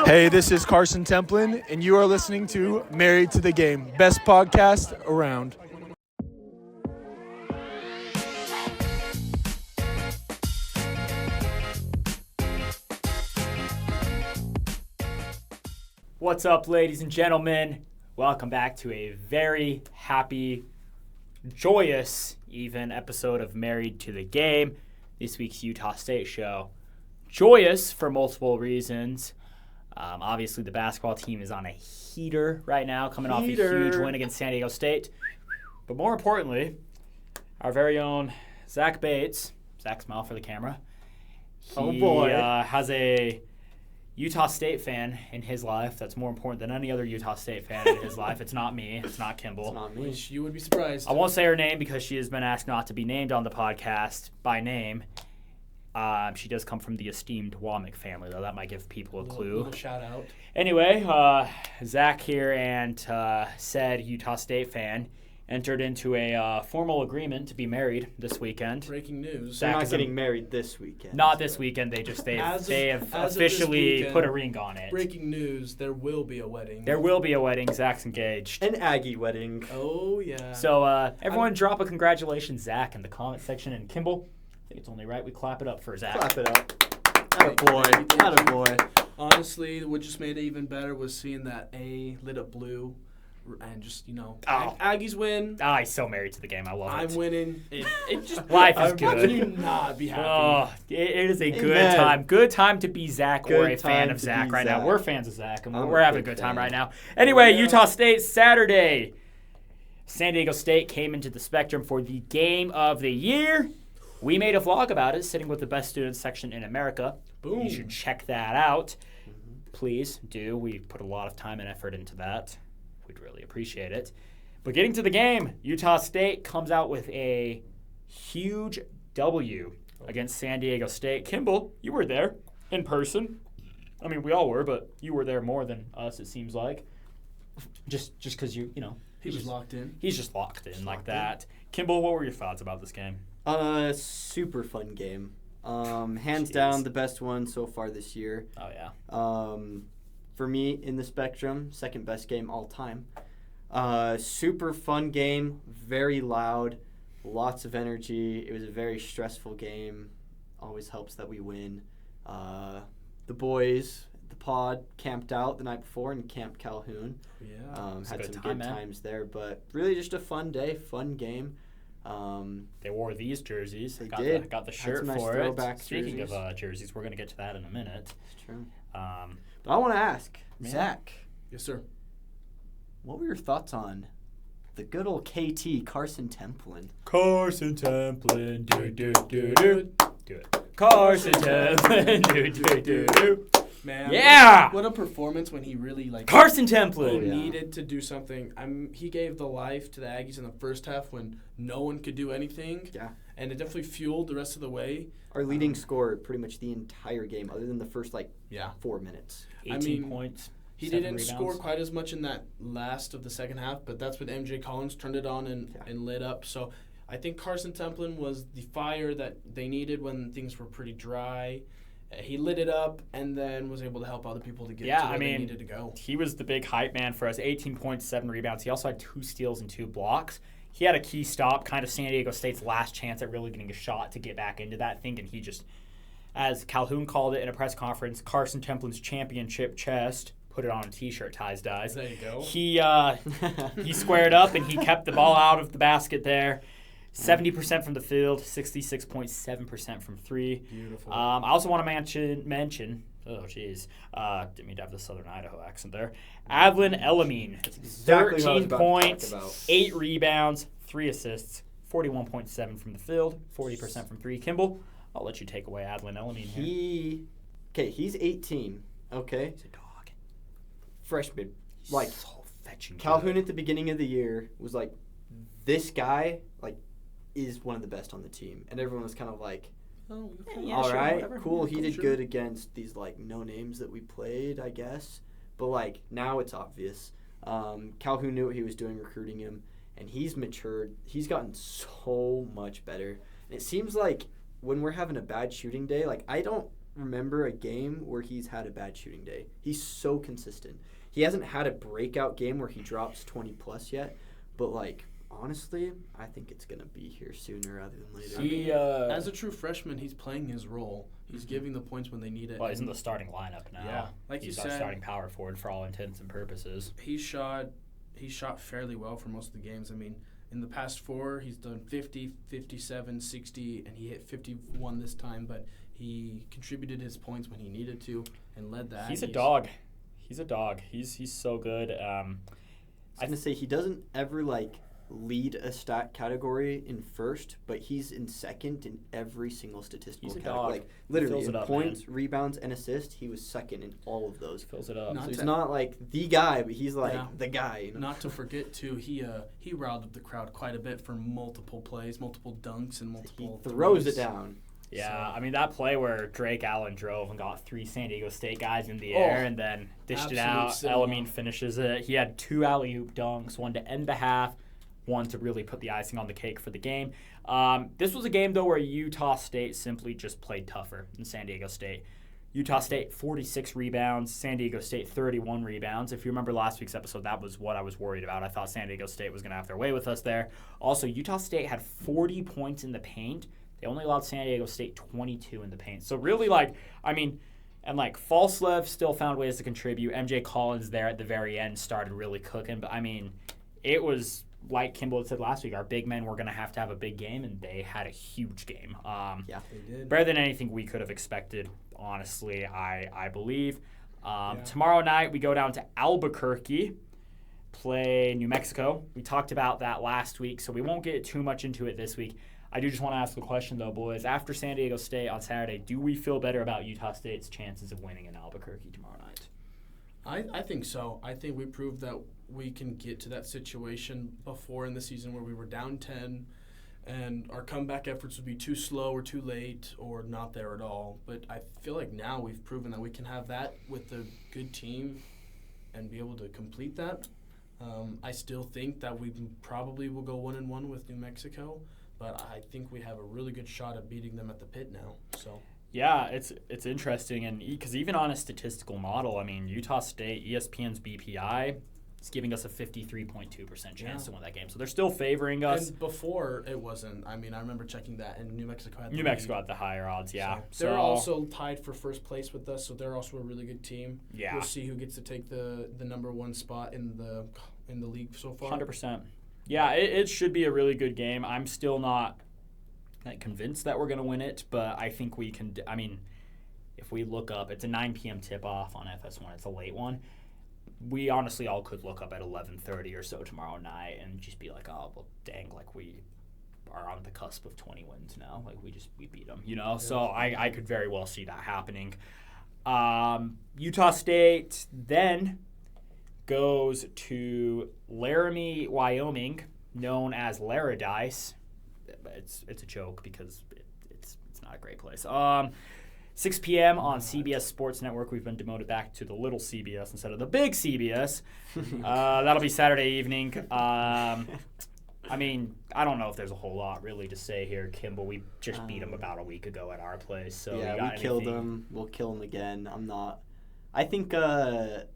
Hey, this is Carson Templin, and you are listening to Married to the Game, best podcast around. What's up, ladies and gentlemen? Welcome back to a very happy, joyous, even episode of Married to the Game, this week's Utah State show. Joyous for multiple reasons. Obviously, the basketball team is on a heater right now, coming off a huge win against San Diego State. But more importantly, our very own Zach Bates, Zach, smile for the camera. He has a Utah State fan in his life that's more important than any other Utah State fan in his life. It's not me. It's not Kimball. It's not me. Which you would be surprised. I won't say her name because she has been asked not to be named on the podcast by name. She does come from the esteemed Wyoming family, though. That might give people a clue. Little shout out. Anyway, Zach here and said Utah State fan entered into a formal agreement to be married this weekend. Breaking news. They're not getting married this weekend. Not this weekend. They have officially put a ring on it. Breaking news, there will be a wedding. There will be a wedding. Zach's engaged. An Aggie wedding. Oh, yeah. So everyone drop a congratulations, Zach, in the comment section. And Kimball, I think it's only right we clap it up for Zach. Clap it up. Attaboy. Honestly, what just made it even better was seeing that A lit up blue. And just, Aggies win. He's so married to the game. I love it. I'm winning. It just Life is How good. can you not be happy? Oh, it is a Amen. good time. Good time to be Zach or a Good fan time of to Zach be right Zach. now. We're fans of Zach, and I'm we're a having a big good time fan. right now. Anyway, Yeah. Utah State, Saturday. San Diego State came into the Spectrum for the game of the year. We made a vlog about it, sitting with the best students section in America. Boom. You should check that out. Please do. We put a lot of time and effort into that. We'd really appreciate it. But getting to the game, Utah State comes out with a huge W against San Diego State. Kimball, you were there in person. I mean, we all were, but you were there more than us, it seems like. Just because you know. He was locked in. He's just locked in like that. Kimball, what were your thoughts about this game? Super fun game. Hands Jeez. down the best one so far this year. Oh, yeah. For me, in the Spectrum, second best game all time. Super fun game, very loud, lots of energy. It was a very stressful game. Always helps that we win. The boys, the pod, camped out the night before in Camp Calhoun. Yeah. Had some good times there, but really just a fun day, fun game. They wore these jerseys. They got did. Got the Had shirt some nice for it. throwback Speaking jerseys. of jerseys, we're going to get to that in a minute. It's true. Um, But I want to ask, Yeah. Zach, Yes, sir. what were your thoughts on the good old KT, Carson Templin? Carson Templin, do it. Carson Templin, do. Man. Yeah! What a performance when he really, Carson Templin. Oh, yeah. needed to do something. He gave the life to the Aggies in the first half when no one could do anything. Yeah. And it definitely fueled the rest of the way. Our leading scorer pretty much the entire game, other than the first, 4 minutes. 18 points. He 7 didn't rebounds. score quite as much in that last of the second half, but that's when MJ Collins turned it on and lit up. So I think Carson Templin was the fire that they needed when things were pretty dry. He lit it up and then was able to help other people to get to where they needed to go. He was the big hype man for us. 18 points, 7 rebounds. He also had 2 steals and 2 blocks. He had a key stop, kind of San Diego State's last chance at really getting a shot to get back into that thing, and he just, as Calhoun called it in a press conference, Carson Templin's championship chest. Put it on a T-shirt, ties, dies. There you go. He squared up and he kept the ball out of the basket there. 70% from the field, 66.7% from 3. Beautiful. I also want to mention. Oh, jeez. Didn't mean to have the Southern Idaho accent there. Adlin Elamine, Exactly what I was 13 about to talk points, about. 8 rebounds, 3 assists, 41.7 from the field, 40% from 3. Kimball, I'll let you take away Adlin Elamine here. He's 18, okay? He's a dog. Freshman. He's so fetching Calhoun good. at the beginning of the year was this guy, is one of the best on the team. And everyone was kind of like, Oh, Yeah, all sure, right, whatever. cool. Yeah, He did sure. good against these no names that we played, I guess. But now it's obvious. Calhoun knew what he was doing recruiting him, and he's matured. He's gotten so much better. And it seems like when we're having a bad shooting day, I don't remember a game where he's had a bad shooting day. He's so consistent. He hasn't had a breakout game where he drops 20-plus yet, but, like, honestly, I think it's going to be here sooner rather than later. He, As a true freshman, he's playing his role. He's giving the points when they need it. Well, he's in the starting lineup now. Yeah, like he's you our said, starting power forward for all intents and purposes. He shot fairly well for most of the games. I mean, in the past 4, he's done 50, 57, 60, and he hit 51 this time, but he contributed his points when he needed to and led the Aggies. He's a dog. He's so good. I was going to say, he doesn't ever, like, lead a stat category in first, but he's in second in every single statistical He's a category. dog. Like, literally, Fills in it up, points, rebounds, and assists, he was second in all of those. Fills it up. So he's not, like, the guy, but he's, like, Yeah. the guy. You know? Not to forget, too, he riled up the crowd quite a bit for multiple plays, multiple dunks, and multiple He throws throws. it down. Yeah, So- I mean, that play where Drake Allen drove and got 3 San Diego State guys in the air and then dished it absolute out. cinema. Elamine finishes it. He had 2 alley-oop dunks, one to end the half, one to really put the icing on the cake for the game. This was a game, though, where Utah State simply just played tougher than San Diego State. Utah State, 46 rebounds. San Diego State, 31 rebounds. If you remember last week's episode, that was what I was worried about. I thought San Diego State was going to have their way with us there. Also, Utah State had 40 points in the paint. They only allowed San Diego State 22 in the paint. So really, Falslev still found ways to contribute. MJ Collins there at the very end started really cooking. But, it was, like Kimball had said last week, our big men were going to have a big game, and they had a huge game. Yeah, They did. Better than anything we could have expected, honestly, I believe. Tomorrow night, we go down to Albuquerque, play New Mexico. We talked about that last week, so we won't get too much into it this week. I do just want to ask a question, though, boys. After San Diego State on Saturday, do we feel better about Utah State's chances of winning in Albuquerque tomorrow night? I think so. I think we proved that we can get to that situation before in the season where we were down 10 and our comeback efforts would be too slow or too late or not there at all. But I feel like now we've proven that we can have that with a good team and be able to complete that. I still think that we probably will go 1-1 with New Mexico, but I think we have a really good shot at beating them at the pit now. So. Yeah, it's interesting, and because even on a statistical model, Utah State, ESPN's BPI, is giving us a 53.2% chance to win that game. So they're still favoring us. And before it wasn't. I remember checking that, and New Mexico had the higher odds, yeah. So they're also tied for first place with us, so they're also a really good team. Yeah. We'll see who gets to take the number 1 spot in the league so far. 100%. Yeah, it should be a really good game. I'm still not convinced that we're going to win it, but I think we can. If we look up, it's a 9 p.m. tip-off on FS1. It's a late one. We honestly all could look up at 11:30 or so tomorrow night and just be like, oh, well, dang, we are on the cusp of 20 wins now. We beat them, Yeah. So I could very well see that happening. Utah State then goes to Laramie, Wyoming, known as Laradice. It's a joke because it's not a great place. 6 p.m. on CBS Sports Network. We've been demoted back to the little CBS instead of the big CBS. That'll be Saturday evening. I don't know if there's a whole lot really to say here, Kimball. We just beat them about a week ago at our place. So yeah, we killed them. We'll kill them again. I think I'm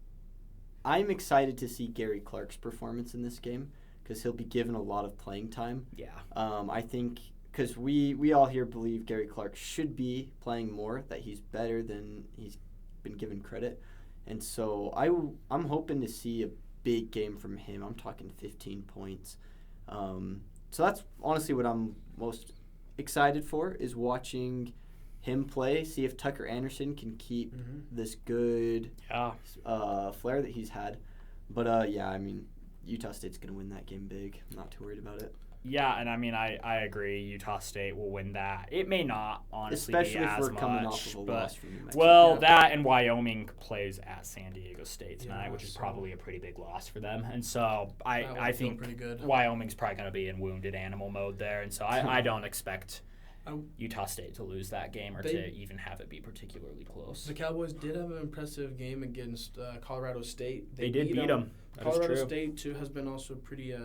excited to see Gary Clark's performance in this game because he'll be given a lot of playing time. Yeah. I think because we all here believe Gary Clark should be playing more, that he's better than he's been given credit. And so I'm hoping to see a big game from him. I'm talking 15 points. So that's honestly what I'm most excited for, is watching him play, see if Tucker Anderson can keep this good flair that he's had. But, Utah State's going to win that game big. I'm not too worried about it. Yeah, and I agree. Utah State will win that. It may not, honestly, especially be if as we're much, coming off of a but, loss from New Mexico. well, that and Wyoming plays at San Diego State tonight, which is so- probably a pretty big loss for them. And so That I would feel think pretty good. Wyoming's probably going to be in wounded animal mode there. And so I don't expect Utah State to lose that game or to even have it be particularly close. The Cowboys did have an impressive game against Colorado State. They did beat them. That is Colorado true. State, too, has been also a pretty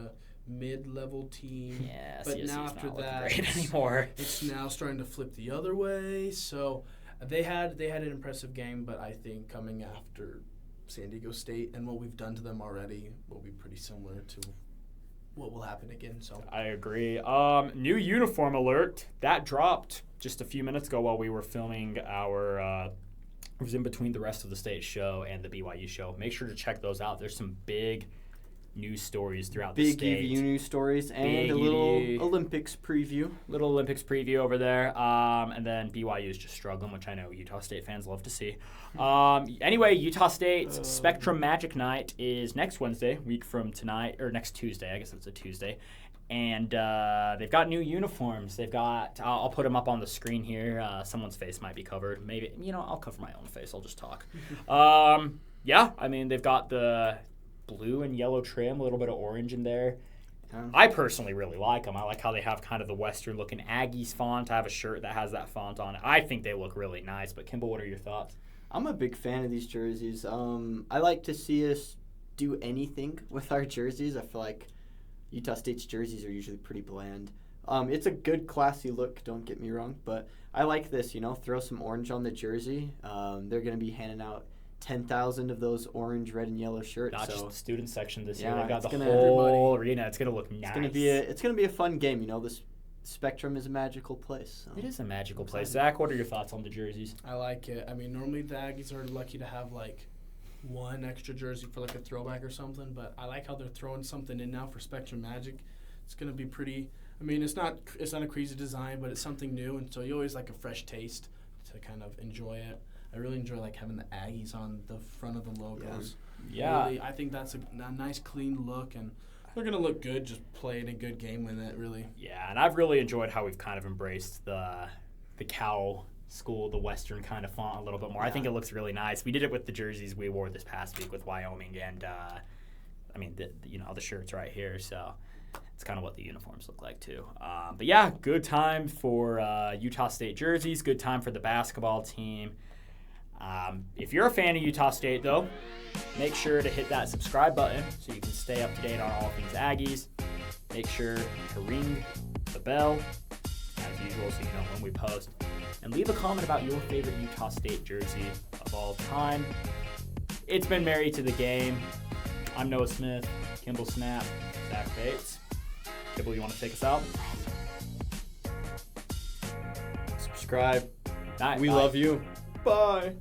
mid-level team. Yeah, but CSU's now after not looking that, great anymore. it's now starting to flip the other way. So They had an impressive game, but I think coming after San Diego State and what we've done to them already will be pretty similar to what will happen again. So I agree. New uniform alert that dropped just a few minutes ago while we were filming our. It was in between the rest of the state show and the BYU show. Make sure to check those out. There's some big news stories throughout the state. Big UVU news stories and Big a little UVU. Olympics preview. Little Olympics preview over there. And then BYU is just struggling, which I know Utah State fans love to see. Anyway, Utah State's Spectrum Magic Night is next Wednesday, week from tonight, or next Tuesday. I guess it's a Tuesday. And they've got new uniforms. They've got, I'll put them up on the screen here. Someone's face might be covered. Maybe, I'll cover my own face. I'll just talk. Yeah, I mean, they've got the blue and yellow trim, a little bit of orange in there. I personally really like them. I like how they have kind of the Western-looking Aggies font. I have a shirt that has that font on it. I think they look really nice. But, Kimball, what are your thoughts? I'm a big fan of these jerseys. I like to see us do anything with our jerseys. I feel like Utah State's jerseys are usually pretty bland. It's a good, classy look, don't get me wrong. But I like this, throw some orange on the jersey. They're going to be handing out 10,000 of those orange, red, and yellow shirts. Not just the student section this year. Yeah, They've got the it's whole arena. It's going to look nice. It's gonna be a fun game. This Spectrum is a magical place. So. It is a magical place. Zach, what are your thoughts on the jerseys? I like it. I mean, normally the Aggies are lucky to have like one extra jersey for like a throwback or something, but I like how they're throwing something in now for Spectrum Magic. It's gonna be pretty. I mean, it's not a crazy design, but it's something new, and so you always like a fresh taste to kind of enjoy it. I really enjoy like having the Aggies on the front of the logos. Yeah. Really, I think that's a nice, clean look, and they're gonna look good just playing a good game with it. Really. Yeah, and I've really enjoyed how we've kind of embraced the cow school, the Western kind of font a little bit more. Yeah. I think it looks really nice. We did it with the jerseys we wore this past week with Wyoming, and I mean, the shirt's right here, so it's kind of what the uniforms look like too. But yeah, good time for Utah State jerseys. Good time for the basketball team. If you're a fan of Utah State, though, make sure to hit that subscribe button so you can stay up to date on all things Aggies. Make sure to ring the bell, as usual, so you know when we post. And leave a comment about your favorite Utah State jersey of all time. It's been Married to the Game. I'm Noah Smith, Kimball Snap, Zach Bates. Kimball, you want to take us out? Subscribe. Bye. We love you. Bye.